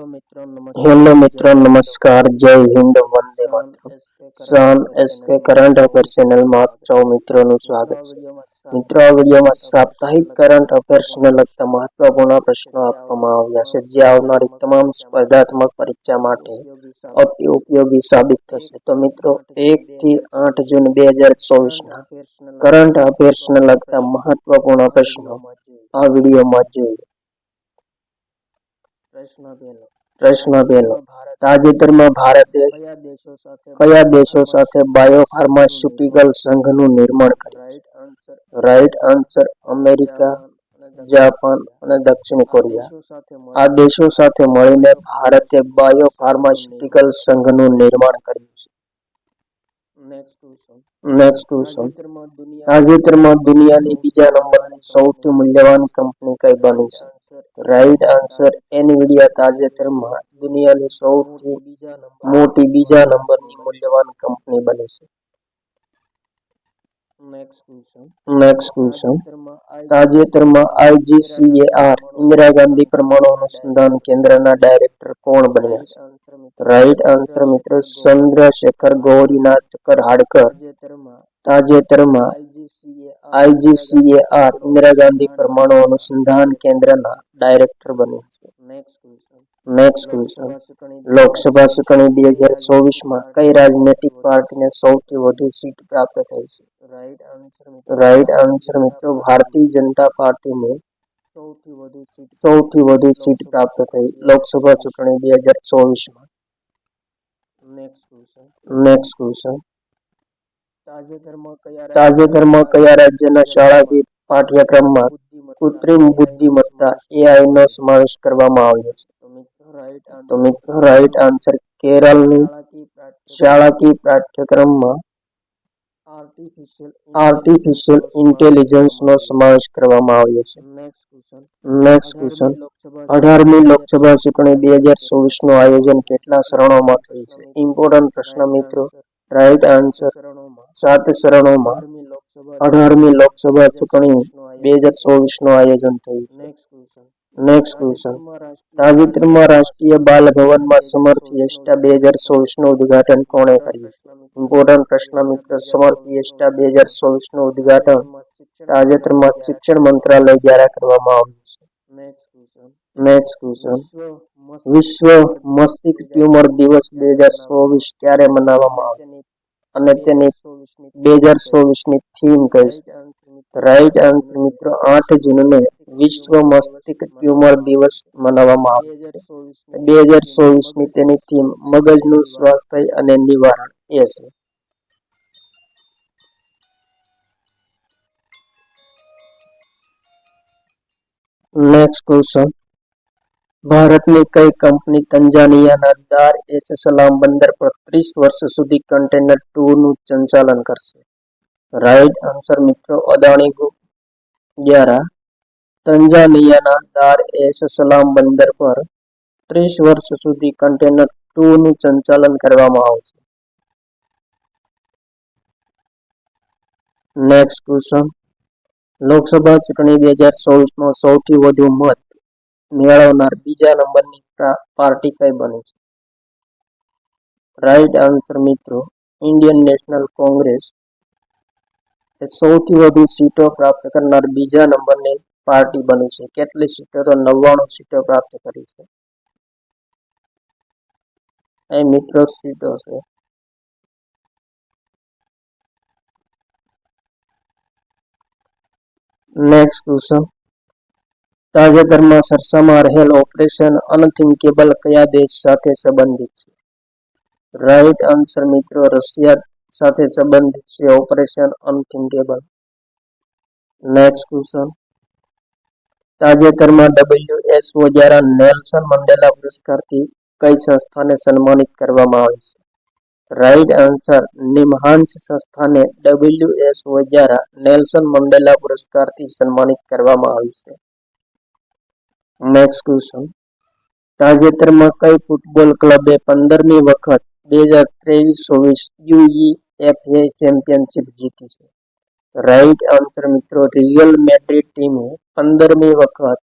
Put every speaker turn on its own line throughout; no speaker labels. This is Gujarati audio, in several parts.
હેલો મિત્રો, નમસ્કાર, જય હિન્દ, વંદે માતરમ. શાન એસકે કરંટ અફેર ચેનલમાં આપ સૌ મિત્રોનું સ્વાગત છે. મિત્રો, આ વિડીયોમાં સાપ્તાહિક કરંટ અફેર્સને લગતા મહત્વપૂર્ણ પ્રશ્નો આપવામાં આવ્યા છે, જે આવનારી તમામ સ્પર્ધાત્મક પરીક્ષા માટે અતિ ઉપયોગી સાબિત થશે. તો મિત્રો, 1 થી 8 જૂન 2024ના કરંટ અફેર્સને લગતા મહત્વપૂર્ણ પ્રશ્નો આ વિડીયોમાં જોઈએ. પ્રશ્ન પહેલો, તાજેતરમાં ભારતે કયા દેશો સાથે બાયોફાર્માસ્યુટિકલ સંઘનું નિર્માણ કર્યું? રાઈટ આન્સર, અમેરિકા, જાપાન અને દક્ષિણ કોરિયા. આ દેશો સાથે મળીને ભારતે બાયોફાર્માસ્યુટિકલ સંઘનું નિર્માણ કર્યું છે. નેક્સ્ટ ક્વેશ્ચન, તાજેતરમાં દુનિયાની બીજા નંબરની સૌથી મૂલ્યવાન કંપની કઈ બની છે? રાઈટ આન્સર, એનવીડિયા તાજેતરમાં દુનિયાની સૌથી મોટી બીજા નંબરની મૂલ્યવાન કંપની બની છે. નેક્સ્ટ ક્વેશ્ચન, તાજેતરમાં આઈજીસીએઆર ઇન્દિરા ગાંધી પરમાણુ અનુસંધાન કેન્દ્રના ડાયરેક્ટર કોણ બન્યા છે? રાઈટ આન્સર મિત્રો, ચંદ્રશેખર ગૌરીનાથ કરહાડકર તાજેતરમાં આઈજીસીએઆર ઇન્દિરા ગાંધી પરમાણુ અનુસંધાન કેન્દ્રના ડાયરેક્ટર બન્યા છે. નેક્સ્ટ ક્વેશ્ચન, લોકસભા ચૂંટણી 2024માં કઈ રાજનૈતિક પાર્ટીને સૌથી વધુ સીટ પ્રાપ્ત થઈ છે? રાઈટ આન્સર મિત્રો, ભારતીય જનતા પાર્ટીને સૌથી વધુ સીટ પ્રાપ્ત થઈ લોકસભા ચૂંટણી 2024માં. નેક્સ્ટ ક્વેશ્ચન, તાજેતરમાં કયા રાજ્યના શાળા પાઠ્યક્રમમાં કૃત્રિમ બુદ્ધિમત્તા એઆઈ નો સમાવેશ કરવામાં આવ્યો છે? તો મિત્રો, રાઈટ આન્સર, કેરળની શાળાકીય પાઠ્યક્રમમાં આર્ટિફિશિયલ ઇન્ટેલિજન્સ નો સમાવેશ કરવામાં આવ્યો છે. નેક્સ્ટ ક્વેશ્ચન, 18મી લોકસભા ચૂંટણી 2024 નું આયોજન કેટલા ચરણોમાં થયું છે? ઇમ્પોર્ટન્ટ પ્રશ્ન મિત્રો. રાઈટ આન્સર, 7 ચરણોમાં 18મી લોકસભા ચૂંટણી 2024 નું આયોજન થયું છે. નેક્સ્ટ ક્વેશ્ચન, તાજેતરમાં રાષ્ટ્રીય બાલ ભવનમાં સમર ફિએસ્ટા 2024 નું ઉદ્ઘાટન કોણે કર્યું? ઇમ્પોર્ટન્ટ પ્રશ્ન મિત્રો. સમર ફિએસ્ટા 2024 નું ઉદ્ઘાટન તાજેતરમાં શિક્ષણ મંત્રાલય દ્વારા કરવામાં આવ્યું છે. નેક્સ્ટ ક્વેશ્ચન, વિશ્વ મસ્તિષ્ક ટ્યુમર દિવસ 2024 ક્યારે મનાવવામાં આવે અને તેની 2024ની થીમ કઈ છે? રાઈટ આન્સર મિત્રો, 8 જૂનને વિશ્વ મસ્તિષ્ક ટ્યુમર દિવસ મનાવવામાં આવે છે. 2024ની તેની થીમ મગજનું સ્વાસ્થ્ય અને નિવારણ એ છે. નેક્સ્ટ ક્વેશ્ચન, ભારતની કઈ કંપની તંજાનિયાના દાર એસ સલામ બંદર પર 30 વર્ષ સુધી કન્ટેનર 2 નું સંચાલન કરશે? રાઈટ આન્સર મિત્રો, અદાણી ગ્રુપ દ્વારા તંજાનિયાના દાર એસ સલામ બંદર પર 30 વર્ષ સુધી કન્ટેનર 2 નું સંચાલન કરવામાં આવશે. નેક્સ્ટ ક્વેશ્ચન, લોકસભા ચૂંટણી 2024માં સૌથી વધુ મત મેળવનાર બીજા નંબરની પાર્ટી કઈ બની છે? રાઈટ આન્સર મિત્રો, ઇન્ડિયન નેશનલ કોંગ્રેસ સૌથી વધુ સીટો પ્રાપ્ત કરનાર બીજા નંબરની પાર્ટી બની છે. કેટલી સીટો? તો 99 સીટો પ્રાપ્ત કરી છે. અહીં મિત્રો સીટો છે. નેક્સ્ટ ક્વેશ્ચન, તાજેતરમાં ચર્ચામાં રહેલ ઓપરેશન અનથિંકેબલ કયા દેશ સાથે સંબંધિત છે? રાઈટ આન્સર મિત્રો, રશિયા સાથે સંબંધિત છે ઓપરેશન અનથિંકેબલ. નેક્સ્ટ ક્વેશ્ચન, તાજેતરમાં WHO દ્વારા નેલ્સન મંડેલા પુરસ્કારથી કઈ સંસ્થાને સન્માનિત કરવામાં આવી છે? રાઈટ આન્સર, નિમહાન્સ સંસ્થાને WHO દ્વારા નેલ્સન મંડેલા પુરસ્કારથી સન્માનિત કરવામાં આવી છે. નેક્સ્ટ ક્વેશ્ચન, તાજેતરમાં કઈ ફૂટબોલ ક્લબે 15મી વખત 2023-24 UEFA ચેમ્પિયનશિપ જીતી છે? રાઈટ આન્સર મિત્રો, રિયલ મેડ્રિડ ટીમે 15મી વખત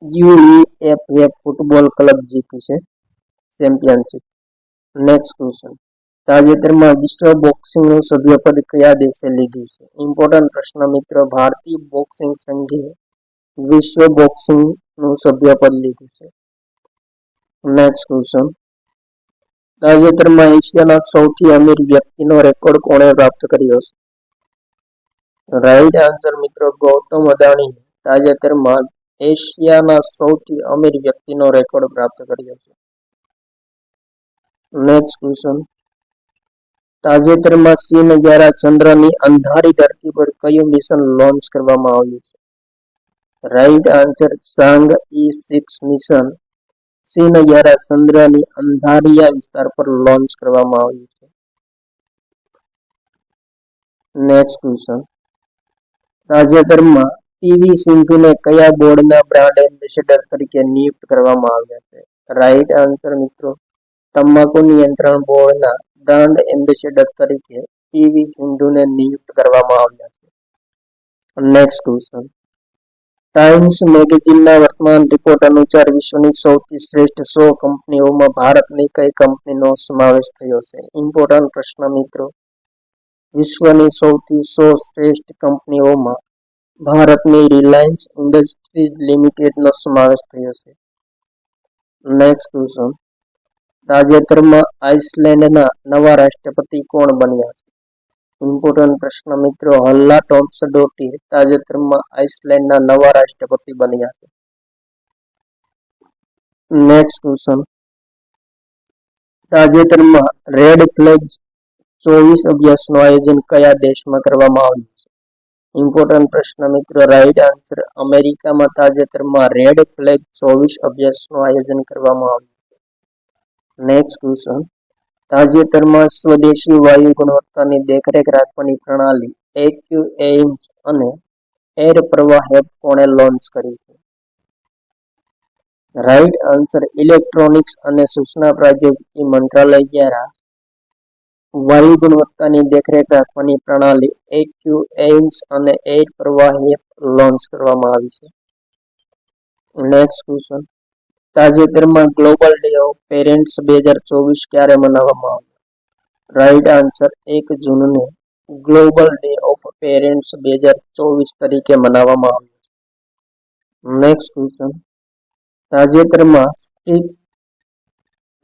UEFA ફૂટબોલ ક્લબ જીતી છે ચેમ્પિયનશિપ. Next question. તાજેતરમાં વિશ્વ બોક્સિંગનું સભ્યપદ કયા દેશે લીધું છે? ઇમ્પોર્ટન્ટ પ્રશ્ન મિત્રો. ભારતીય બોક્સિંગ સંઘે વિશ્વ બોક્સિંગનું સભ્યપદ લીધું છે. Next question. તાજેતરમાં એશિયાના સૌથી અમીર વ્યક્તિનો રેકોર્ડ કોણે પ્રાપ્ત કર્યો છે? રાઈટ આન્સર મિત્રો ગૌતમ અદાણી તાજેતરમાં એશિયાના સૌથી અમીર વ્યક્તિનો રેકોર્ડ પ્રાપ્ત કર્યો છે. Next question. તાજેતરમાં ચીન દ્વારા ચંદ્રની અંધારી ધરતી પર કયું મિશન લોન્ચ કરવામાં આવ્યું છે? રાઈટ આન્સર ચાંગઈ-6 મિશન ચીન દ્વારા ચંદ્રની અંધારિયા વિસ્તાર પર લોન્ચ કરવામાં આવ્યું છે. Next question. તાજેતરમાં પીવી સિંધુને કયા બોર્ડના બ્રાન્ડ એમ્બેસેડર તરીકે નિયુક્ત કરવામાં આવ્યા છે? રાઈટ આન્સર મિત્રો તમાકુ નિયંત્રણ બોર્ડના બ્રાન્ડ એમ્બેસેડર તરીકે પીવી સિંધુને નિયુક્ત કરવામાં આવ્યા છે. Next question. ટાઈમ્સ મેગેઝિનના વર્તમાન રિપોર્ટ અનુસાર વિશ્વની સૌથી શ્રેષ્ઠ 100 કંપનીઓમાં ભારતની કઈ કંપનીનો સમાવેશ થયો છે? ઇમ્પોર્ટન્ટ પ્રશ્ન મિત્રો. વિશ્વની સૌથી 100 શ્રેષ્ઠ કંપનીઓમાં ભારતની રિલાયન્સ ઇન્ડસ્ટ્રીઝ લિમિટેડનો સમાવેશ થયો છે. Next question. તાજેતરમાં આઇસલેન્ડના નવા રાષ્ટ્રપતિ કોણ બન્યા છે? ઇમ્પોર્ટન્ટ પ્રશ્ન મિત્રો. હલ્લા ટોમ્સડોટીર તાજેતરમાં આઇસલેન્ડના નવા રાષ્ટ્રપતિ બન્યા છે. Next question. તાજેતરમાં રેડ ફ્લેગ 24 અભ્યાસનું આયોજન કયા દેશમાં કરવામાં આવ્યું છે? ઇમ્પોર્ટન્ટ પ્રશ્ન મિત્રો. રાઈટ આન્સર અમેરિકામાં તાજેતરમાં રેડ ફ્લેગ 24 અભ્યાસનું આયોજન કરવામાં આવ્યું છે. Next question. તાજેતરમાં સ્વદેશી વાયુ ગુણવત્તાની દેખરેખ રાખવાની પ્રણાલી AQAIMS અને એર પ્રવાહ એપ કોણે લોન્ચ કરી છે? રાઈટ આન્સર ઇલેક્ટ્રોનિક્સ અને સૂચના પ્રૌદ્યોગિકી મંત્રાલય દ્વારા વાયુ ગુણવત્તાની દેખરેખ રાખવાની પ્રણાલી AQAIMS અને એર પ્રવાહ એપ લોન્ચ કરવામાં આવી છે. Next question. તાજેતરમાં ગ્લોબલ ડે ઓફ પેરેન્ટ્સ 2024 ક્યારે મનાવવામાં આવ્યો? રાઈટ આન્સર 1 જૂનને ગ્લોબલ ડે ઓફ પેરેન્ટ્સ 2024 તરીકે મનાવવામાં આવ્યો છે. Next question. તાજેતરમાં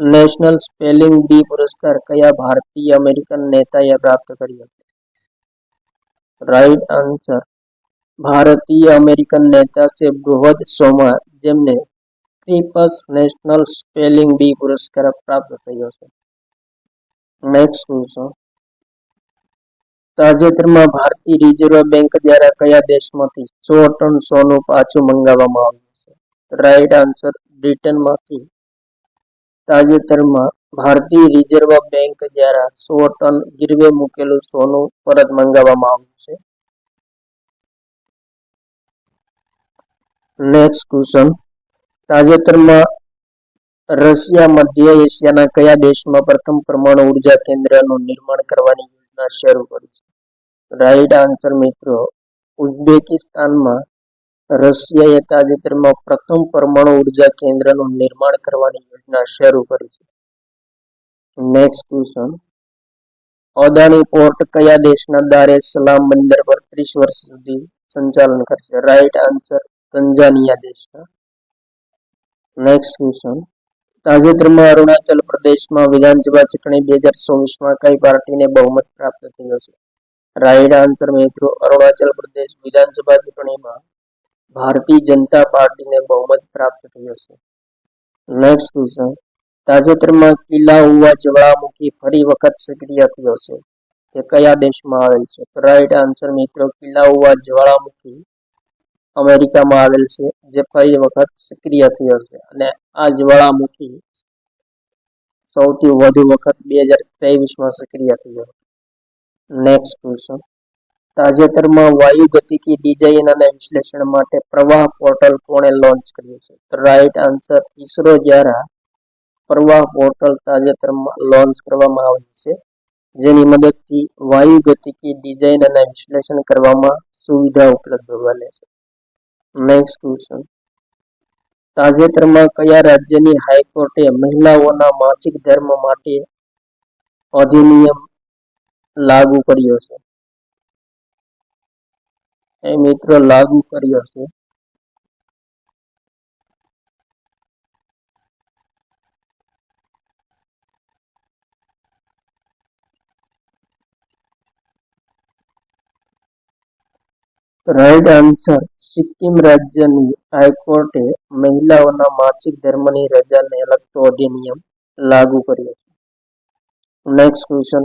નેશનલ સ્પેલિંગ બી પુરસ્કાર કયા ભારતીય અમેરિકન નેતાએ પ્રાપ્ત કર્યો છે? રાઈટ આન્સર ભારતીય અમેરિકન નેતા છે બૃહદ સોમા, જેમને ક્રિપ્સ નેશનલ સ્પેલિંગ બી પુરસ્કાર પ્રાપ્ત થયો છે. Next question. તાજેતરમાં ભારતીય રિઝર્વ બેંક દ્વારા કયા દેશમાંથી 100 ટન સોનું પાછું મંગાવવામાં આવ્યું છે? રાઈટ આન્સર બ્રિટનમાંથી તાજેતરમાં ભારતીય રિઝર્વ બેંક દ્વારા 100 ટન ગીરવે મૂકેલું સોનું પરત મંગાવવામાં આવ્યું છે. Next question. તાજેતરમાં રશિયા મધ્ય એશિયાના કયા દેશમાં પ્રથમ પરમાણુ ઉર્જા કેન્દ્રનું નિર્માણ કરવાની યોજના શરૂ કરી છે? રાઈટ આન્સર મિત્રો ઉઝબેકિસ્તાનમાં રશિયાએ તાજેતરમાં પ્રથમ પરમાણુ ઉર્જા કેન્દ્રનું નિર્માણ કરવાની યોજના શરૂ કરી છે. Next question. અદાણી પોર્ટ કયા દેશના દાર es salaam બંદર પર 30 વર્ષ સુધી સંચાલન કરશે? રાઈટ આન્સર તંજાનિયા દેશના. Next question. તાજેતરમાં અરુણાચલ પ્રદેશમાં વિધાનસભા ચૂંટણી 2024માં કઈ પાર્ટીને બહુમત પ્રાપ્ત થયો છે? રાઈટ આન્સર મિત્રો અરુણાચલ પ્રદેશ વિધાનસભા ચૂંટણીમાં ભારતીય જનતા પાર્ટીને બહુમત પ્રાપ્ત થયો છે. Next question. તાજેતરમાં કિલાઉવા જ્વાળામુખી ફરી વખત સક્રિય થયો છે, તે કયા દેશમાં આવેલ છે? રાઈટ આન્સર મિત્રો કિલાઉવા જ્વાળામુખી અમેરિકામાં આવેલ છે, જે ફરી વખત સક્રિય થયો છે અને આ જ્વાળામુખી સૌથી વધુ વખત 2023માં સક્રિય થયો. Next question. તાજેતરમાં વાયુગતિકી ડિઝાઇન અને વિશ્લેષણ માટે પ્રવાહ પોર્ટલ કોણે લોન્ચ કર્યું છે? રાઈટ આન્સર ઇસરો દ્વારા પ્રવાહ પોર્ટલ તાજેતરમાં લોન્ચ કરવામાં આવ્યું છે, જેની મદદથી વાયુગતિકી ડિઝાઇન અને વિશ્લેષણ કરવામાં સુવિધા ઉપલબ્ધ બને છે. Next question. તાજેતરમાં કયા રાજ્યની હાઈકોર્ટે મહિલાઓના માસિક ધર્મ માટે અધિનિયમ લાગુ કર્યો છે? મિત્રો લાગુ કર્યો છે રાઈટ આન્સર, સિક્કિમ રાજ્યની હાઈકોર્ટે મહિલાઓના માસિક ધર્મની રજાને લગતો અધિનિયમ લાગુ કર્યો છે. નેક્સ્ટ ક્વેશ્ચન,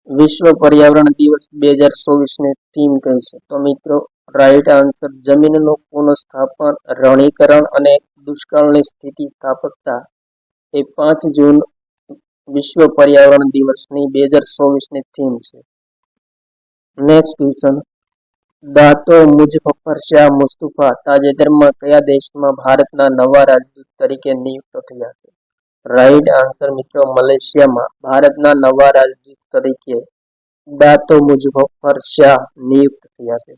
વિશ્વ પર્યાવરણ દિવસ 2024 ની થીમ કઈ છે? તો મિત્રો રાઈટ આન્સર, જમીનનું પુનઃસ્થાપન, રણીકરણ અને દુષ્કાળની સ્થિતિસ્થાપકતા એ 5 જૂન વિશ્વ પર્યાવરણ દિવસની 2024 ની થીમ છે. નેક્સ્ટ ક્વેશ્ચન, દાતો મુઝફ્ફર શાહ મુસ્તફા તાજેતરમાં કયા દેશમાં ભારતના નવા રાજદૂત તરીકે નિયુક્ત થયા છે? રાઈટ આન્સર મિત્રો, મલેશિયામાં ભારતના નવા રાજદૂત તરીકે દાતો મુઝફ્ફર શાહ નિયુક્ત થયા છે.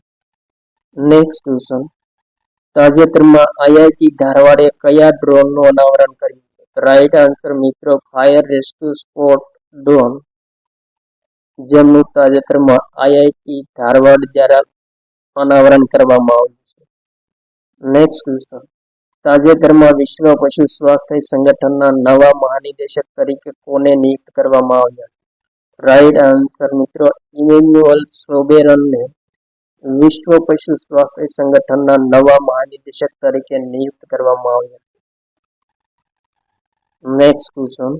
નેક્સ્ટ ક્વેશ્ચન, તાજેતરમાં આઈઆઈટી ધારવાડે કયા ડ્રોનનું અનાવરણ કર્યું છે? રાઈટ આન્સર મિત્રો, ફાયર રેસ્ક્યુ સપોર્ટ ડ્રોન, જેમનું તાજેતરમાં આઈઆઈટી ધારવાડ દ્વારા અનાવરણ કરવામાં આવ્યું છે. નેક્સ્ટ ક્વેશ્ચન, તાજેતરમાં વિશ્વ પશુ સ્વાસ્થ્ય સંગઠનના નવા મહાનિદેશક તરીકે કોને નિયુક્ત કરવામાં આવ્યા છે? રાઈટ આન્સર મિત્રો, ઇમેન્યુઅલ સોબેરનને વિશ્વ પશુ સ્વાસ્થ્ય સંગઠનના નવા મહાનિદેશક તરીકે નિયુક્ત કરવામાં આવ્યા છે. નેક્સ્ટ ક્વેશ્ચન,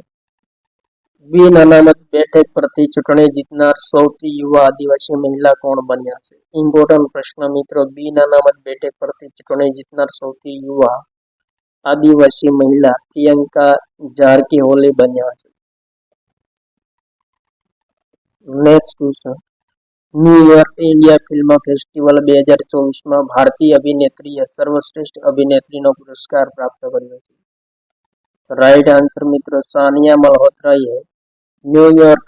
બિન અનામત બેઠક પરથી ચૂંટણી જીતનાર સૌથી યુવા આદિવાસી મહિલા કોણ બન્યા છે? ઇમ્પોર્ટન્ટ પ્રશ્ન મિત્રો, બિન અનામત બેઠક પરથી ચૂંટણી જીતનાર સૌથી યુવા આદિવાસી મહિલા પ્રિયંકા જારકીહોલી બન્યા છે. Next question, New York India film festival 2024 માં ભારતીય અભિનેત્રીએ સર્વશ્રેષ્ઠ અભિનેત્રીનો પુરસ્કાર પ્રાપ્ત કર્યો છે. રાઈટ આન્સર મિત્રો, સાનિયા મલ્હોત્રાએ ન્યુયોર્ક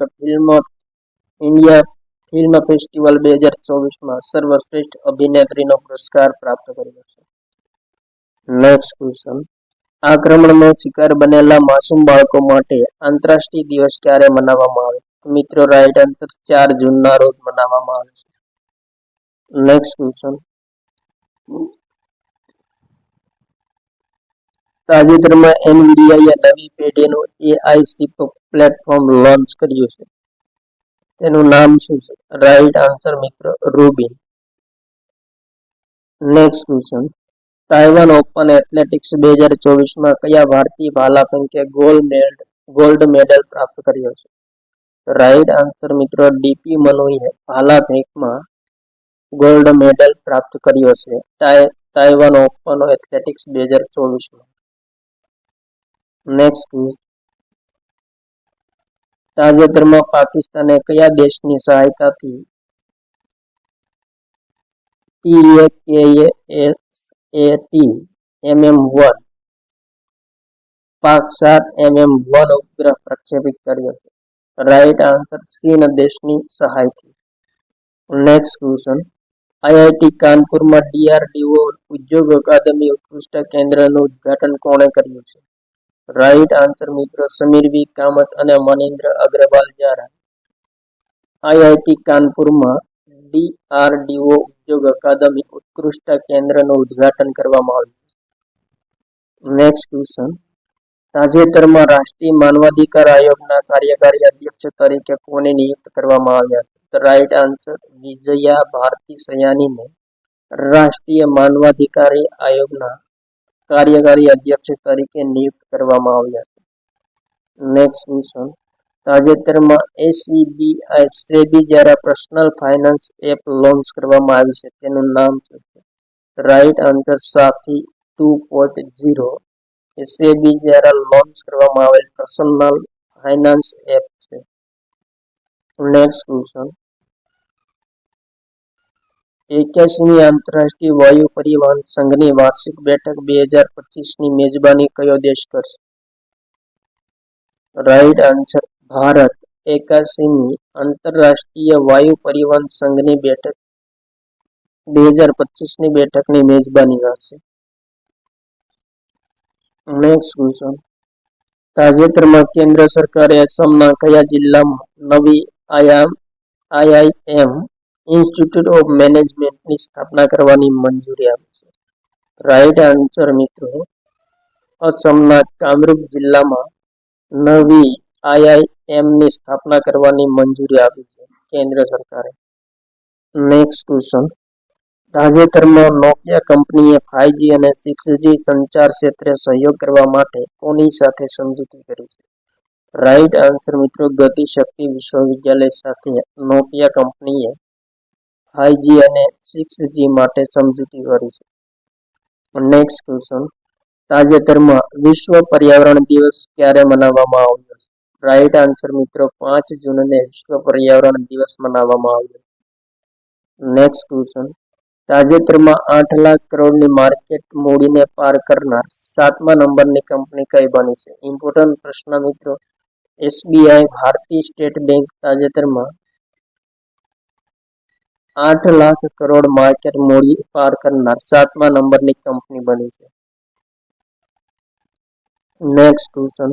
ઇન્ડિયા ફિલ્મ ફેસ્ટિવલ 2024 માં સર્વશ્રેષ્ઠ અભિનેત્રીનો પુરસ્કાર પ્રાપ્ત કર્યો છે. નેક્સ્ટ ક્વેશ્ચન, આક્રમણનો શિકાર બનેલા માસૂમ બાળકો માટે આંતરરાષ્ટ્રીય દિવસ ક્યારે મનાવવામાં આવે? મિત્રો રાઈટ આન્સર, 4 જૂનના રોજ મનાવવામાં આવે છે. નેક્સ્ટ ક્વેશ્ચન, તાજેતરમાં એનવીડિયાએ નવી પેઢીનું એઆઈ ચિપ પ્લેટફોર્મ લોન્ચ કર્યું છે. તેનું નામ શું છે? રાઈટ આન્સર મિત્રો, Ruby. Next question, Taiwan open athletics 2024 માં કયા ભારતીય ભાલા ફેંકે ગોલ્ડ મેડલ પ્રાપ્ત કર્યો છે? રાઈટ આન્સર મિત્રો, ડીપી મનુએ ભાલા ફેંકમાં ગોલ્ડ મેડલ પ્રાપ્ત કર્યો છે તાઇવાન ઓપન એથ્લેટિક્સ 2024માં. નેક્સ્ટ, તાજેતરમાં પાકિસ્તાને કયા દેશની સહાયતાથી PAKSAT MM-1 પાક-7 MM-1 ઉપગ્રહ પ્રક્ષેપિત કર્યો છે? રાઈટ આન્સર, ચીન દેશની સહાયથી. નેક્સ્ટ ક્વેશ્ચન, આઈઆઈટી કાનપુરમાં DRDO ઉદ્યોગ અકાદમી ઉત્કૃષ્ટ કેન્દ્રનું ઉદ્ઘાટન કોણે કર્યું છે? રાઈટ આન્સર મિત્રો, સમીર વી કામત અને મનિન્દ્ર અગ્રવાલ દ્વારા આઈઆઈટી કાનપુરમાં DRDO ઉદ્યોગ અકાદમી ઉત્કૃષ્ટ કેન્દ્રનું ઉદ્ઘાટન કરવામાં આવ્યું. નેક્સ્ટ ક્વેશ્ચન, તાજેતરમાં રાષ્ટ્રીય માનવાધિકાર આયોગના કાર્યકારી અધ્યક્ષ તરીકે કોને નિયુક્ત કરવામાં આવ્યા છે? રાઈટ આન્સર, વિજયા ભારતી સયાનીને રાષ્ટ્રીય માનવાધિકાર આયોગના કાર્યકારી અધ્યક્ષ તરીકે નિયુક્ત કરવામાં આવ્યા છે. નેક્સ્ટ ક્વેશ્ચન, તાજેતરમાં સેબી દ્વારા પર્સનલ ફાઇનાન્સ એપ લોન્ચ કરવામાં આવી છે. તેનું નામ શું છે? રાઈટ આન્સર, સાથી 2.0 એ સેબી દ્વારા લોન્ચ કરવામાં આવેલ પર્સનલ ફાઇનાન્સ એપ છે. નેક્સ્ટ ક્વેશ્ચન, 81મી આંતરરાષ્ટ્રીય વાયુ પરિવહન સંઘની વાર્ષિક બેઠક 2025ની મેજબાની કયો દેશ કરશે? રાઈટ આન્સર, ભારત 81મી આંતરરાષ્ટ્રીય વાયુ પરિવહન સંઘની બેઠક 2025ની બેઠકની મેજબાની કરશે. Next question. તાજેતરમાં કેન્દ્ર સરકારે અસમના કયા જિલ્લામાં નવી આઈઆઈએમ ઇન્સ્ટિટ્યૂટ ઓફ મેનેજમેન્ટની સ્થાપના કરવાની મંજૂરી આપી છે? રાઈટ આન્સર મિત્રો, અસમના કામરૂપ જિલ્લામાં નવી આઈઆઈએમની સ્થાપના કરવાની મંજૂરી આપી છે કેન્દ્ર સરકારે. Next question. તાજેતરમાં નોકિયા કંપનીએ 5G અને 6G સંચાર ક્ષેત્રે સહયોગ કરવા માટે કોની સાથે સમજૂતી કરી છે? રાઈટ આન્સર મિત્રો, ગતિશક્તિ વિશ્વવિદ્યાલય સાથે નોકિયા કંપનીએ 5G અને 6G માટે સમજૂતી કરી છે. Next question. તાજેતરમાં વિશ્વ પર્યાવરણ દિવસ ક્યારે મનાવવામાં આવ્યો છે? રાઈટ આન્સર મિત્રો, 5 જૂનને વિશ્વ પર્યાવરણ દિવસ મનાવવામાં આવ્યો. Next question. તાજેતરમાં 8 લાખ કરોડની માર્કેટ મૂડીને પાર કરનાર 7મા નંબરની કંપની કઈ બની છે? ઇમ્પોર્ટન્ટ પ્રશ્ન મિત્રો. એસબીઆઈ ભારતીય સ્ટેટ બેંક તાજેતરમાં 8 લાખ કરોડ માર્કેટ મૂડી પાર કરનાર 7મા નંબરની કંપની બની છે. Next question.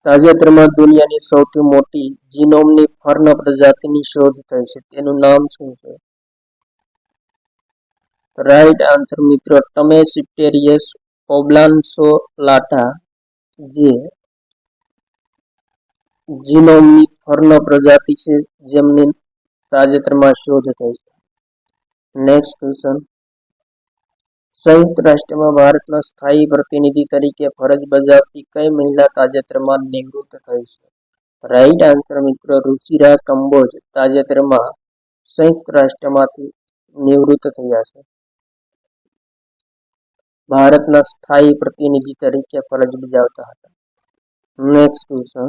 તાજેતરમાં દુનિયાની સૌથી મોટી જીનોમની ફર્ન પ્રજાતિની શોધ થઈ છે, તેનું નામ શું છે? રાઈટ આન્સર મિત્રો, ટમેસિપ્ટેરિયસ ઓબ્લાન્સોલાટા, જે જીનોમની ફર્ન પ્રજાતિ છે જેમની તાજેતરમાં શોધ થઈ છે. Next question. સંયુક્ત રાષ્ટ્રમાં ભારતના સ્થાયી પ્રતિનિધિ તરીકે ફરજ બજાવતી કઈ મહિલા તાજેતરમાં નિવૃત્ત થઈ છે? રાઈટ આન્સર મિત્રો, રુચિરા કંબોજ તાજેતરમાં સંયુક્ત રાષ્ટ્રમાંથી નિવૃત્ત થયા છે. ભારતના સ્થાયી પ્રતિનિધિ તરીકે ફરજ બજાવતા હતા. Next question.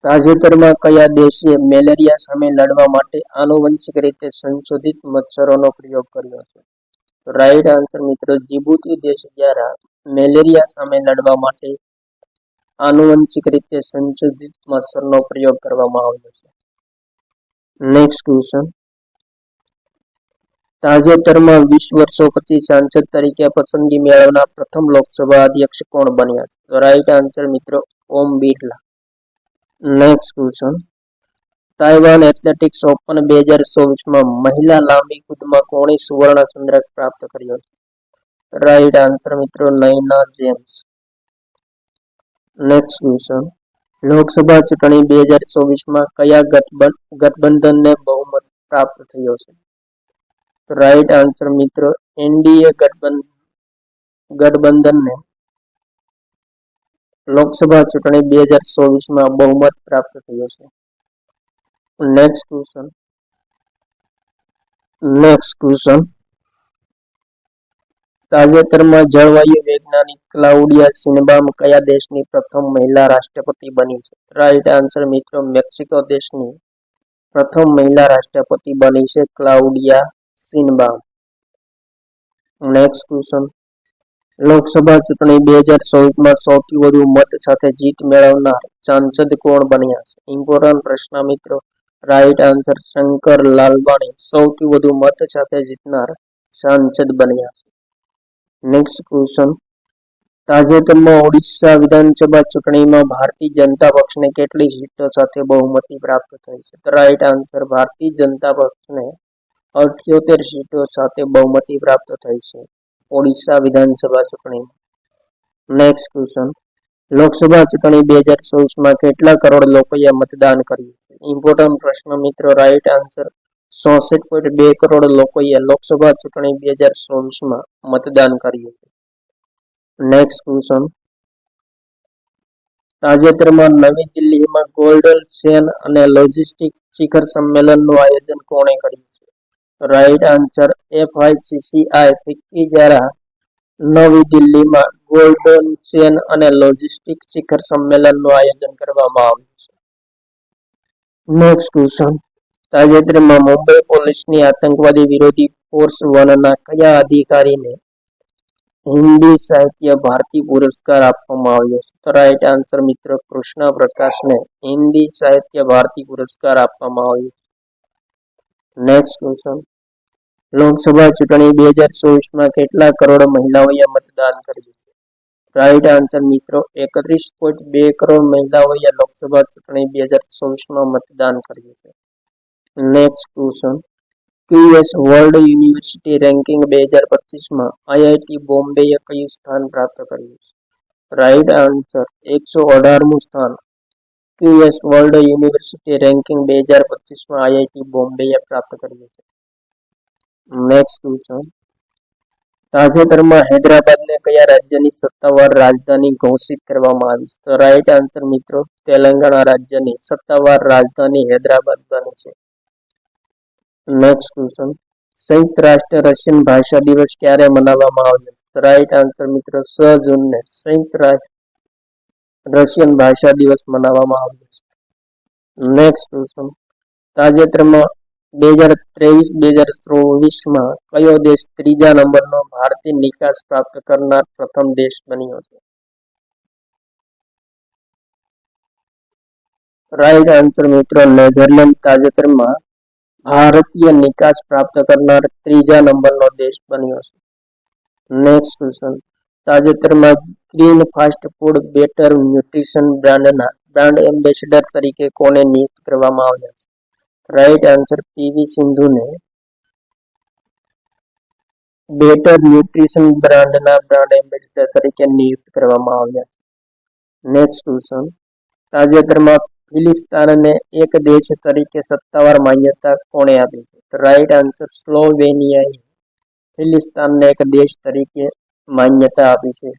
તાજેતરમાં કયા દેશે મેલેરિયા સામે લડવા માટે આનુવંશિક રીતે સંશોધિત મચ્છરોનો પ્રયોગ કર્યો છે? રાઈટ આન્સર મિત્રો, જીબુતી દેશ દ્વારા મેલેરિયા સામે લડવા માટે આનુવંશિક રીતે સંશોધિત મચ્છરનો પ્રયોગ કરવામાં આવ્યો છે. Next question. તાજેતરમાં 20 વર્ષો પછી સાંસદ તરીકે પસંદગી મેળવનાર પ્રથમ લોકસભા અધ્યક્ષ કોણ બન્યા છે? રાઈટ આન્સર મિત્રો, Om Birla. Next question. Taiwan athletics open 2024માં મહિલા લાંબી કૂદમાં કોણે સુવર્ણ ચંદ્રક પ્રાપ્ત કર્યો છે? રાઈટ આન્સર મિત્રો, Nayana James. Next question. Lok Sabha ચૂંટણી 2024માં કયા ગઠબંધનને બહુમત પ્રાપ્ત થયો છે? રાઈટ આન્સર મિત્રો, એનડીએ ગઠબંધનને લોકસભા ચૂંટણી 2024માં બહુમત પ્રાપ્ત થયો છે. Next question. તાજેતરમાં જળવાયુ વૈજ્ઞાનિક ક્લાઉડિયા શિનબામ કયા દેશની પ્રથમ મહિલા રાષ્ટ્રપતિ બની છે? રાઈટ આન્સર મિત્રો, મેક્સિકો દેશની પ્રથમ મહિલા રાષ્ટ્રપતિ બની છે Claudia Sheinbaum. Next question. Lok Sabha ચૂંટણી 2024માં સૌથી વધુ મત સાથે જીત મેળવનાર સાંસદ કોણ બન્યા છે? ઇમ્પોર્ટન્ટ પ્રશ્ન મિત્રો. રાઈટ આન્સર, શંકર લાલવાણી સૌથી વધુ મત સાથે જીતનાર સાંસદ બન્યા છે. Next question. તાજેતરમાં ઓડિશા વિધાનસભા ચૂંટણીમાં ભારતીય જનતા પક્ષને કેટલી સીટો સાથે બહુમતી પ્રાપ્ત થઈ છે? રાઈટ આન્સર, ભારતીય જનતા પક્ષને 78 સીટો સાથે બહુમતી પ્રાપ્ત થઈ છે ઓડિશા વિધાનસભા ચૂંટણીમાં. Next question. લોકસભા ચૂંટણી 2024માં કેટલા કરોડ લોકોએ મતદાન કર્યું છે? ઇમ્પોર્ટન્ટ પ્રશ્ન મિત્રો. રાઈટ આન્સર, 64.2 કરોડ લોકોએ લોકસભા ચૂંટણી 2024માં મતદાન કર્યું છે. Next question. તાજેતરમાં નવી દિલ્હીમાં ગોલ્ડન ચેન અને લોજિસ્ટિક શિખર સંમેલનનું આયોજન કોણે કર્યું છે? રાઈટ આન્સર, FICCI ફિક્કી દ્વારા નવી દિલ્હીમાં ગોલ્ડન ચેન અને લોજિસ્ટિક શિખર સંમેલનનું આયોજન કરવામાં આવ્યું છે. Next question. તાજેતરમાં મુંબઈ પોલીસની આતંકવાદી વિરોધી ફોર્સ 1ના કયા અધિકારીને હિન્દી સાહિત્ય ભારતી પુરસ્કાર આપવામાં આવ્યો છે? રાઈટ આન્સર મિત્રો, કૃષ્ણ પ્રકાશને હિન્દી સાહિત્ય ભારતી પુરસ્કાર આપવામાં આવ્યો છે. Next question. લોકસભા ચૂંટણી 2024માં કેટલા કરોડ મહિલાઓએ મતદાન કર્યું છે? રાઈટ આન્સર મિત્રો 31.2 કરોડ મહિલાઓએ લોકસભા ચૂંટણી 2024માં મતદાન કર્યું છે. Next question QS world university ranking 2025માં આઈઆઈટી બોમ્બેએ કયું સ્થાન પ્રાપ્ત કર્યું છે? રાઈટ આન્સર 118મું સ્થાન QS વર્લ્ડ યુનિવર્સિટી રેન્કિંગ 2025માં આઈઆઈટી બોમ્બેએ પ્રાપ્ત કર્યું છે. નેક્સ્ટ ક્વેશ્ચન તાજેતરમાં હૈદરાબાદને કયા રાજ્યની સત્તાવાર રાજધાની ઘોષિત કરવામાં આવી છે? તો રાઈટ આન્સર મિત્રો તેલંગાણા રાજ્યની સત્તાવાર રાજધાની હૈદરાબાદ બની છે. નેક્સ્ટ ક્વેશ્ચન સંયુક્ત રાષ્ટ્ર રશિયન ભાષા દિવસ ક્યારે મનાવવામાં આવ્યો છે? રાઈટ આન્સર મિત્રો 6 જૂનને સંયુક્ત રાષ્ટ્ર રશિયન ભાષા દિવસ મનાવવામાં આવ્યો છે. નેક્સ્ટ ક્વેશ્ચન તાજેતરમાં 2023-2024માં કયો દેશ ત્રીજા નંબરનો ભારતીય નિકાસ પ્રાપ્ત કરનાર પ્રથમ દેશ બન્યો છે? રાઈટ આન્સર મિત્રો નેધરલેન્ડ તાજેતરમાં ભારતીય નિકાસ પ્રાપ્ત કરનાર ત્રીજા નંબરનો દેશ બન્યો છે. નેક્સ્ટ ક્વેશ્ચન તાજેતરમાં green fast food better nutrition બ્રાન્ડના બ્રાન્ડ એમ્બેસેડર તરીકે કોને નિયુક્ત કરવામાં આવ્યા છે? રાઈટ આન્સર પીવી સિંધુને બેટર ન્યુટ્રિશન બ્રાન્ડના બ્રાન્ડ એમ્બેસેડર તરીકે નિયુક્ત કરવામાં આવ્યા છે. નેક્સ્ટ ક્વેશ્ચન તાજેતરમાં ફિલિસ્તાનને એક દેશ તરીકે સત્તાવાર માન્યતા કોણે આપી છે? રાઈટ આન્સર સ્લોવેનિયાએ ફિલિસ્તાનને એક દેશ તરીકે માન્યતા આપી છે.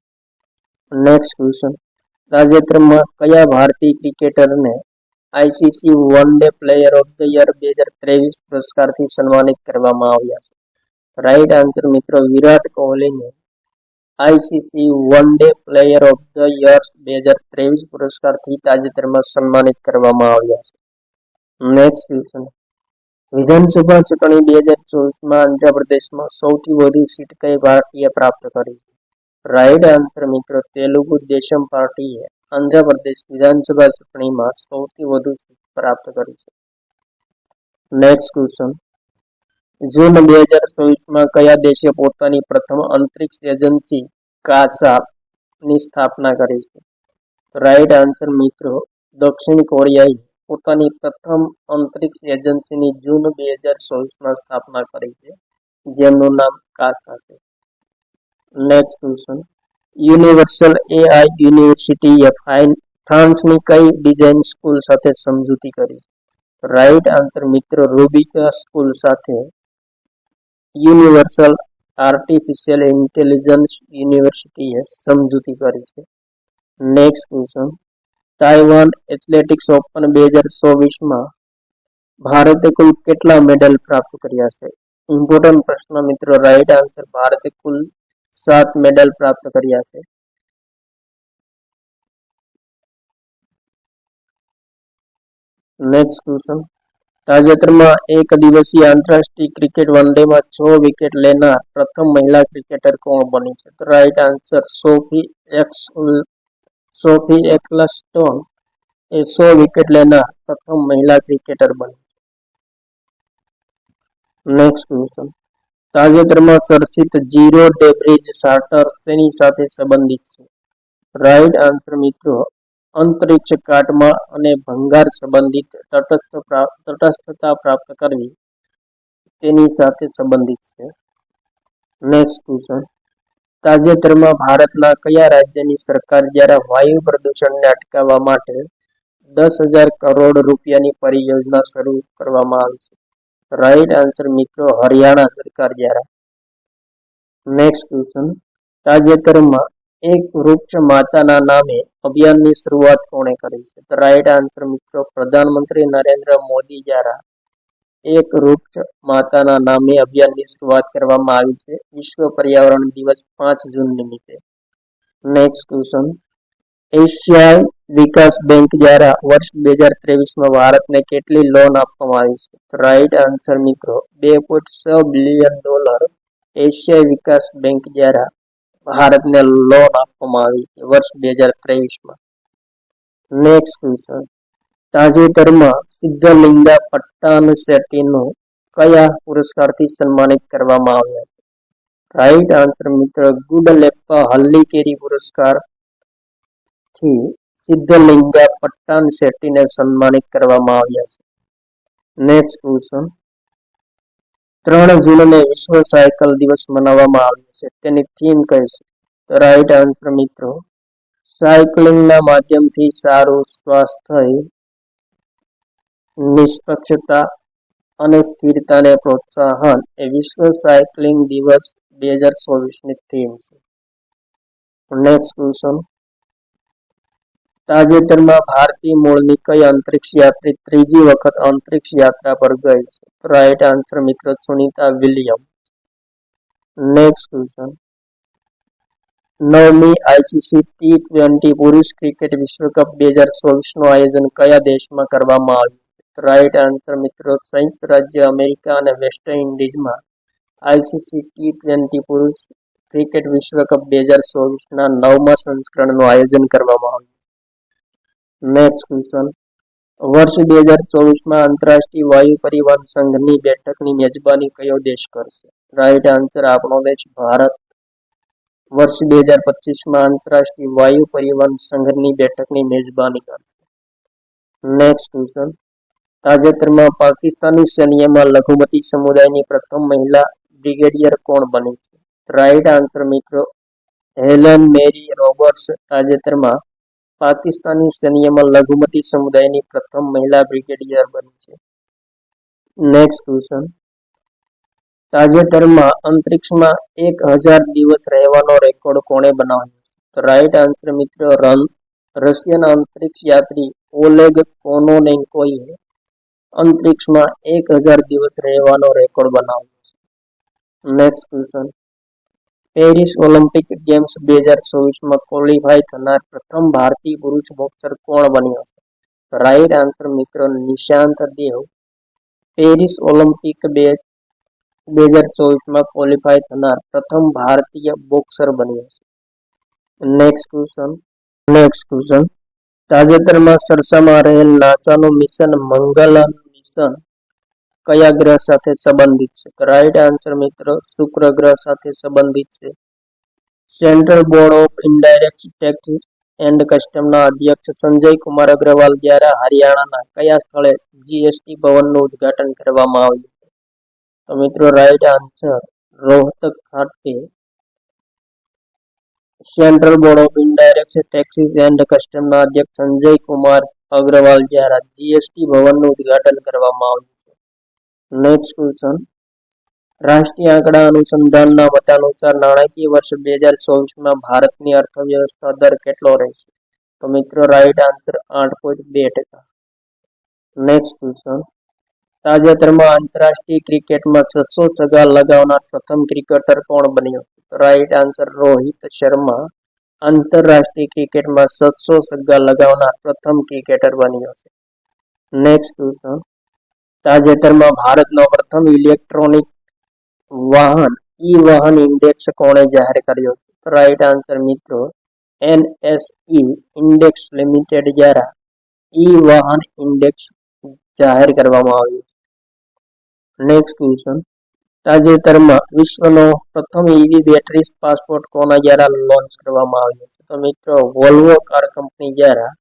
નેક્સ્ટ ક્વેશ્ચન તાજેતરમાં કયા ભારતીય ક્રિકેટરને ICC one day player of the year 2023 પુરસ્કારથી સન્માનિત કરવામાં આવ્યા છે? રાઈટ આન્સર મિત્રો વિરાટ કોહલીને ICC one day player of the year 2023 પુરસ્કારથી તાજેતરમાં સન્માનિત કરવામાં આવ્યા છે. નેક્સ્ટ ક્વેશ્ચન વિધાનસભા ચૂંટણી 2024માં આંધ્રપ્રદેશમાં સૌથી વધુ સીટ કઈ પાર્ટીએ પ્રાપ્ત કરી છે? રાઈટ આન્સર મિત્રો તેલુગુ દેશમ પાર્ટીએ આંધ્રપ્રદેશ વિધાનસભા ચૂંટણીમાં સૌથી વધુ સીટ પ્રાપ્ત કરી છે. નેક્સ્ટ ક્વેશ્ચન જૂન 2024માં કયા દેશે પોતાની પ્રથમ અંતરિક્ષ એજન્સી કાસા ની સ્થાપના કરી છે? રાઈટ આન્સર મિત્રો દક્ષિણ કોરિયાએ પોતાની પ્રથમ અંતરિક્ષ એજન્સીની જૂન 2024માં સ્થાપના કરી છે, જેમનું નામ કાસા છે. નેક્સ્ટ ક્વેશ્ચન યુનિવર્સલ એઆઈ યુનિવર્સિટીએ ફ્રાન્સની કઈ ડિઝાઇન સ્કૂલ સાથે સમજૂતી કરી છે? રાઈટ આન્સર મિત્રો રૂબિકા સ્કૂલ સાથે યુનિવર્સલ આર્ટિફિશિયલ ઇન્ટેલિજન્સ યુનિવર્સિટીએ સમજૂતી કરી છે. Next question Taiwan athletics open 2024માં ભારતે કુલ કેટલા મેડલ પ્રાપ્ત કર્યા છે? ઇમ્પોર્ટન્ટ પ્રશ્ન મિત્રો. રાઈટ આન્સર ભારતે કુલ 7 મેડલ પ્રાપ્ત કર્યા છે. નેક્સ્ટ ક્વેશ્ચન તાજેતરમાં એક દિવસીય આંતરરાષ્ટ્રીય ક્રિકેટ વનડેમાં 6 વિકેટ લેનાર પ્રથમ મહિલા ક્રિકેટર કોણ બની છે? તો રાઈટ આન્સર સોફી એક્લસ્ટોન એ 100 વિકેટ લેનાર પ્રથમ મહિલા ક્રિકેટર બની. નેક્સ્ટ ક્વેશ્ચન તાજેતરમાં સર્જિત ઝીરો ડેબ્રિજ ચાર્ટર શેની સાથે સંબંધિત છે? રાઈટ આન્સર મિત્રો અંતરિક્ષ કાટમાં અને ભંગાર સંબંધિત તટસ્થતા પ્રાપ્ત કરવી તેની સાથે સંબંધિત છે. નેક્સ્ટ ક્વેશ્ચન તાજેતરમાં ભારતના કયા રાજ્યની સરકાર દ્વારા વાયુ પ્રદૂષણને અટકાવવા માટે 10,000 કરોડ રૂપિયાની પરિયોજના શરૂ કરવામાં આવી છે? રાઈટ આન્સર મિત્રો હરિયાણા સરકાર દ્વારા. નેક્સ્ટ ક્વેશ્ચન તાજેતરમાં એક વૃક્ષ માતાના નામે અભિયાનની શરૂઆત કોણે કરી છે? તો રાઈટ આન્સર મિત્રો પ્રધાનમંત્રી નરેન્દ્ર મોદી દ્વારા એક વૃક્ષ માતાના નામે અભિયાનની શરૂઆત કરવામાં આવી છે વિશ્વ પર્યાવરણ દિવસ 5 જૂન નિમિત્તે. નેક્સ્ટ ક્વેશ્ચન એશિયાઈ વિકાસ બેંક દ્વારા વર્ષ 2023માં ભારતને કેટલી લોન આપવામાં આવી છે? રાઈટ આન્સર મિત્રો $2.6 બિલિયન એશિયાઈ વિકાસ બેંક દ્વારા ભારતને લોન આપવામાં આવી છે વર્ષ 2023માં. નેક્સ્ટ ક્વેશ્ચન તાજેતરમાં સિદ્ધલિંગા પટ્ટાનશેટ્ટીનો કયા પુરસ્કારથી સન્માનિત કરવામાં આવ્યા છે? રાઈટ આન્સર મિત્ર ગુડલેપ્પા હલ્લીકેરી પુરસ્કાર થી સિદ્ધલિંગા પટ્ટાન શેટ્ટીને સન્માનિત કરવામાં આવ્યા છે. નેક્સ્ટ ક્વેશ્ચન 3 જૂનને વિશ્વ સાયકલ દિવસ મનાવવામાં આવ્યો છે. તેની થીમ કઈ છે? રાઈટ આન્સર મિત્રો સાયકલિંગના માધ્યમથી સારું સ્વાસ્થ્ય, નિષ્પક્ષતા અને સ્થિરતાને પ્રોત્સાહન એ વિશ્વ સાયકલિંગ દિવસ 2024ની થીમ છે. નેક્સ્ટ ક્વેશ્ચન તાજેતરમાં ભારતીય મૂળની કઈ અંતરિક્ષ યાત્રી ત્રીજી વખત અંતરિક્ષ યાત્રા પર ગઈ છે? રાઈટ આન્સર મિત્રો સુનિતા વિલિયમ. નેક્સ્ટ ક્વેશ્ચન 9મી આઈસીસી T20 પુરુષ ક્રિકેટ વિશ્વકપ 2024નું આયોજન કયા દેશમાં કરવામાં આવ્યું? રાઈટ આન્સર મિત્રો સંયુક્ત રાજ્ય અમેરિકા અને વેસ્ટ ઇન્ડિઝમાં આઈસીસી T20 પુરુષ ક્રિકેટ વિશ્વકપ 2024ના 9મા સંસ્કરણનું આયોજન કરવામાં આવ્યું. નેક્સ્ટ ક્વેશ્ચન વર્ષ 2024માં આંતરરાષ્ટ્રીય વાયુ પરિવહન સંઘની બેઠકની મેજબાની કયો દેશ કરશે? રાઈટ આન્સર આપણો દેશ ભારત વર્ષ 2025માં આંતરરાષ્ટ્રીય વાયુ પરિવહન સંઘની બેઠકની મેજબાની કરશે. નેક્સ્ટ ક્વેશ્ચન તાજેતરમાં પાકિસ્તાની સૈન્યમાં લઘુમતી સમુદાયની પ્રથમ મહિલા બ્રિગેડિયર કોણ બની છે? રાઈટ આન્સર મિત્રો હેલન મેરી રોબર્ટ્સ તાજેતરમાં પાકિસ્તાની સૈન્યમાં લઘુમતી સમુદાયની પ્રથમ મહિલા બ્રિગેડિયર બની છે. નેક્સ્ટ ક્વેશ્ચન તાજેતરમાં અંતરિક્ષમાં 1000 દિવસ રહેવાનો રેકોર્ડ કોણે બનાવ્યો? રાઈટ આન્સર મિત્રો રશિયન અંતરિક્ષ યાત્રી ઓલેગ કોનોનેન્કોએ અંતરિક્ષમાં 1000 દિવસ રહેવાનો રેકોર્ડ બનાવ્યો છે. Next question Paris olympic games 2024માં ક્વોલિફાય થનાર પ્રથમ ભારતીય પુરુષ બોક્સર કોણ બન્યો છે? રાઈટ આન્સર મિત્રો નિશાંત દેવ પેરિસ ઓલિમ્પિક 2024માં ક્વોલિફાય થનાર પ્રથમ ભારતીય બોક્સર બન્યો છે. નેક્સ્ટ ક્વેશ્ચન તાજેતરમાં સરસામાં રહેલ નાસાનું મિશન મંગલયાન મિશન કયા ગ્રહ સાથે સંબંધિત છે? રાઈટ આન્સર મિત્રો શુક્ર ગ્રહ સાથે સંબંધિત છે. Central board of indirect tax and કસ્ટમના અધ્યક્ષ સંજય કુમાર અગ્રવાલ દ્વારા હરિયાણાના કયા સ્થળે જીએસટી ભવનનું ઉદ્ઘાટન કરવામાં આવ્યું? તો મિત્રો રાઈટ આન્સર રોહતક ખાતે central board of indirect taxes and કસ્ટમના અધ્યક્ષ સંજય કુમાર અગ્રવાલ દ્વારા જીએસટી ભવનનું ઉદ્ઘાટન કરવામાં આવ્યું છે. નેક્સ્ટ ક્વેશ્ચન રાષ્ટ્રીય આંકડા અનુસંધાનના મતાનુસાર નાણાકીય વર્ષ 2024માં ભારતની અર્થવ્યવસ્થા દર કેટલો રહેશે? તો મિત્રો રાઈટ આન્સર 8.2%. નેક્સ્ટ ક્વેશ્ચન તાજેતરમાં આંતરરાષ્ટ્રીય ક્રિકેટમાં 600 છગ્ગા લગાવનાર પ્રથમ ક્રિકેટર કોણ બન્યો? રાઈટ આન્સર રોહિત શર્મા આંતરરાષ્ટ્રીય ક્રિકેટમાં 600 છગ્ગા લગાવનાર પ્રથમ ક્રિકેટર બન્યો છે. નેક્સ્ટ ક્વેશ્ચન તાજેતરમાં ભારતનો પ્રથમ ઇલેક્ટ્રોનિક વાહન વાહન ઇન્ડેક્સ કોણે જાહેર કર્યો? રાઈટ આન્સર મિત્રો એનએસઈ ઇન્ડેક્સ લિમિટેડ દ્વારા વાહન ઇન્ડેક્સ જાહેર કરવામાં આવ્યું. નેક્સ્ટ ક્વેશ્ચન તાજેતરમાં વિશ્વનો પ્રથમ ઈવી બેટરી પાસપોર્ટ કોના દ્વારા લોન્ચ કરવામાં આવ્યો છે? તો મિત્રો વોલ્વો કાર કંપની દ્વારા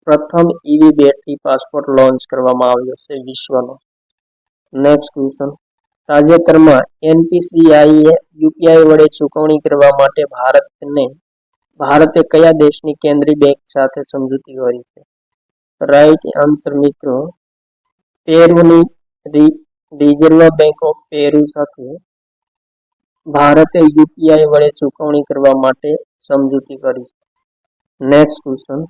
પ્રથમ ઈવી બેટરી પાસપોર્ટ લોન્ચ કરવામાં આવ્યો છે વિશ્વનો. નેક્સ્ટ ક્વેશ્ચન તાજેતરમાં એનપીસીઆઈએ યુપીઆઈ વડે ચૂકવણી કરવા માટે ભારતે કયા દેશની કેન્દ્રીય બેંક સાથે સમજૂતી કરી છે? રાઈટ આન્સર મિત્રો પેરુની રિઝર્વ બેંક ઓફ પેરુ સાથે ભારતે યુપીઆઈ વડે ચૂકવણી કરવા માટે સમજૂતી કરી છે. નેક્સ્ટ ક્વેશ્ચન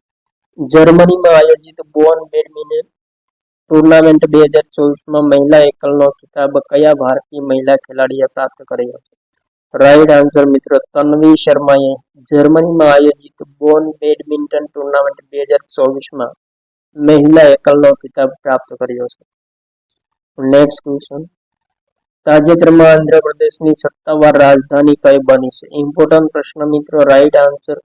જર્મનીમાં આયોજિત બોન બેડમિન્ટન ટુર્નામેન્ટ 2024માં મહિલા એકલનો ખિતાબ કયા ભારતીય મહિલા ખેલાડીએ પ્રાપ્ત કર્યો છે? રાઈટ આન્સર મિત્રો તન્વી શર્માએ જર્મનીમાં આયોજિત બોન બેડમિન્ટન ટુર્નામેન્ટ 2024માં મહિલા એકલનો ખિતાબ પ્રાપ્ત કર્યો છે. નેક્સ્ટ ક્વેશ્ચન તાજેતરમાં આંધ્રપ્રદેશની સત્તાવાર રાજધાની કઈ બની છે? ઇમ્પોર્ટન્ટ પ્રશ્ન મિત્રો. રાઈટ આન્સર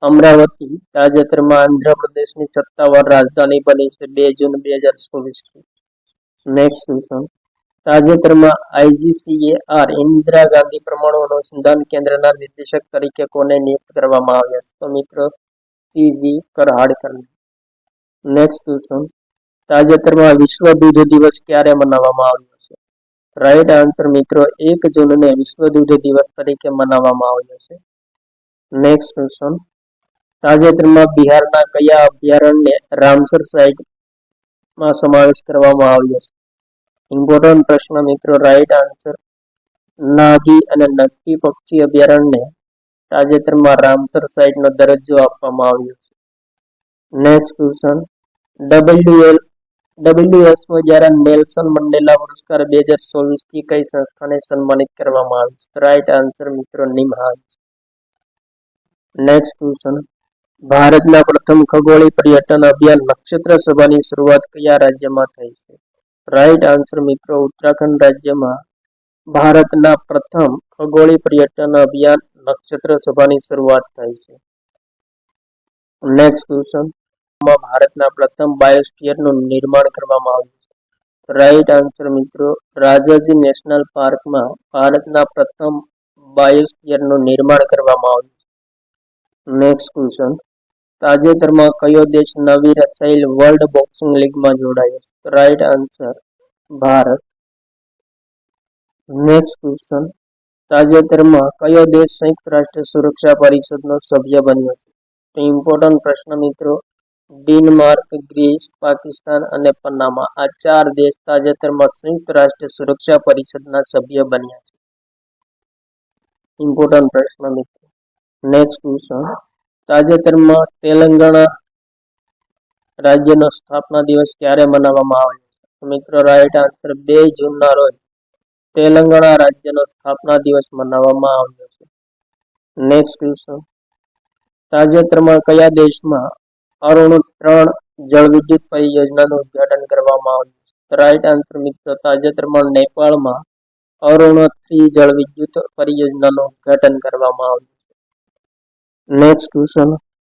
અમરાવતી તાજેતરમાં આંધ્રપ્રદેશની સત્તાવાર રાજધાની બની છે 2 જૂન 2024થી. નેક્સ્ટ ક્વેશ્ચન તાજેતરમાં IGCAR ઇન્દિરા ગાંધી પરમાણુ અનુસંધાન કેન્દ્રના નિર્દેશક તરીકે કોને નિયુક્ત કરવામાં આવ્યા છે? તો મિત્રો CG કરહાડકર. નેક્સ્ટ ક્વેશ્ચન, તાજેતરમાં વિશ્વ દૂધ દિવસ ક્યારે મનાવવામાં આવ્યો છે? રાઈટ આન્સર મિત્રો 1 જૂનને વિશ્વ દૂધ દિવસ તરીકે મનાવવામાં આવ્યો છે. નેક્સ્ટ ક્વેશ્ચન, તાજેતરમાં બિહારના કયા અભયારણ્યને રામસર સાઇટમાં સમાવેશ કરવામાં આવ્યો છે? ઇમ્પોર્ટન્ટ પ્રશ્ન મિત્રો. રાઈટ આન્સર નાગી અને નક્કી પક્ષી અભયારણ્યને તાજેતરમાં રામસર સાઇટનો દરજ્જો આપવામાં આવ્યો છે. નેક્સ્ટ ક્વેશ્ચન, WSO દ્વારા નેલ્સન મંડેલા પુરસ્કાર 2024 થી કઈ સંસ્થાને સન્માનિત કરવામાં આવી છે? રાઈટ આન્સર મિત્રો નિમહાન્સ. નેક્સ્ટ ક્વેશ્ચન, ભારતના પ્રથમ ખગોળીય પર્યટન અભિયાન નક્ષત્ર સભાની શરૂઆત કયા રાજ્યમાં થઈ છે? રાઈટ આન્સર મિત્રો ઉત્તરાખંડ રાજ્યમાં ભારતના પ્રથમ ખગોળીય પર્યટન અભિયાન નક્ષત્ર સભાની શરૂઆત થઈ છે. નેક્સ્ટ ક્વેશ્ચન, ભારતના પ્રથમ બાયોસ્ફિયરનું નિર્માણ કરવામાં આવ્યું છે? રાઈટ આન્સર મિત્રો રાજાજી નેશનલ પાર્કમાં ભારતના પ્રથમ બાયોસ્ફિયરનું નિર્માણ કરવામાં આવ્યું છે. નેક્સ્ટ ક્વેશ્ચન, તાજેતરમાં કયો દેશ નવી રચાયેલ વર્લ્ડ બોક્સિંગ લીગમાં જોડાયો? Right answer Bharat. Next question, તાજેતરમાં કયો દેશ સંયુક્ત રાષ્ટ્ર સુરક્ષા પરિષદનો સભ્ય બન્યો છે? તો ઇમ્પોર્ટન્ટ પ્રશ્ન મિત્રો. ડેનમાર્ક, ગ્રીસ, પાકિસ્તાન અને પનામા આ 4 દેશ તાજેતરમાં સંયુક્ત રાષ્ટ્ર સુરક્ષા પરિષદના સભ્ય બન્યા છે. ઇમ્પોર્ટન્ટ પ્રશ્ન મિત્રો. નેક્સ્ટ ક્વેશ્ચન, તાજેતરમાં તેલંગાણા રાજ્યનો સ્થાપના દિવસ ક્યારે મનાવવામાં આવ્યો છે? તો મિત્રો રાઈટ આન્સર 2 જૂનના રોજ તેલંગાણા રાજ્યનો સ્થાપના દિવસ મનાવવામાં આવ્યો છે. નેક્સ્ટ ક્વેશ્ચન, તાજેતરમાં કયા દેશમાં અરુણ 3 જળવિદ્યુત પરિયોજનાનું ઉદ્ઘાટન કરવામાં આવ્યું છે? રાઈટ આન્સર મિત્રો તાજેતરમાં નેપાળમાં અરુણ 3 જળવિદ્યુત પરિયોજનાનું ઉદ્ઘાટન કરવામાં આવ્યું છે. નેક્સ્ટ ક્વેશ્ચન,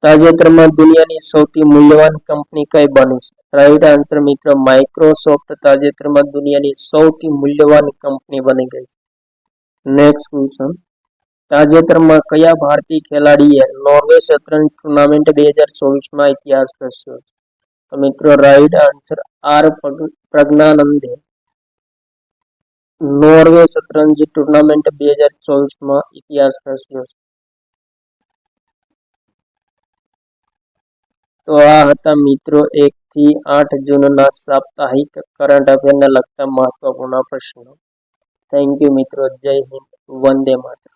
તાજેતરમાં દુનિયાની સૌથી મૂલ્યવાન કંપની કઈ બની છે? રાઈટ આન્સર મિત્રો માઇક્રોસોફ્ટ તાજેતરમાં દુનિયાની સૌથી મૂલ્યવાન કંપની બની ગઈ છે. નેક્સ્ટ ક્વેશ્ચન, તાજેતરમાં કયા ભારતીય ખેલાડીએ નોર્વે શતરંજ ટુર્નામેન્ટ 2024માં ઇતિહાસ રચ્યો? તો મિત્રો રાઈટ આન્સર આર પ્રજ્ઞાનંદે નોર્વે શતરંજ ટુર્નામેન્ટ 2024માં ઇતિહાસ રચ્યો છે. તો આ હતા મિત્રો 1 થી 8 જૂનના સાપ્તાહિક કરંટ અફેરને લગતા મહત્વપૂર્ણ પ્રશ્નો. થેન્ક યુ મિત્રો. જય હિન્દ. વંદે માતરમ.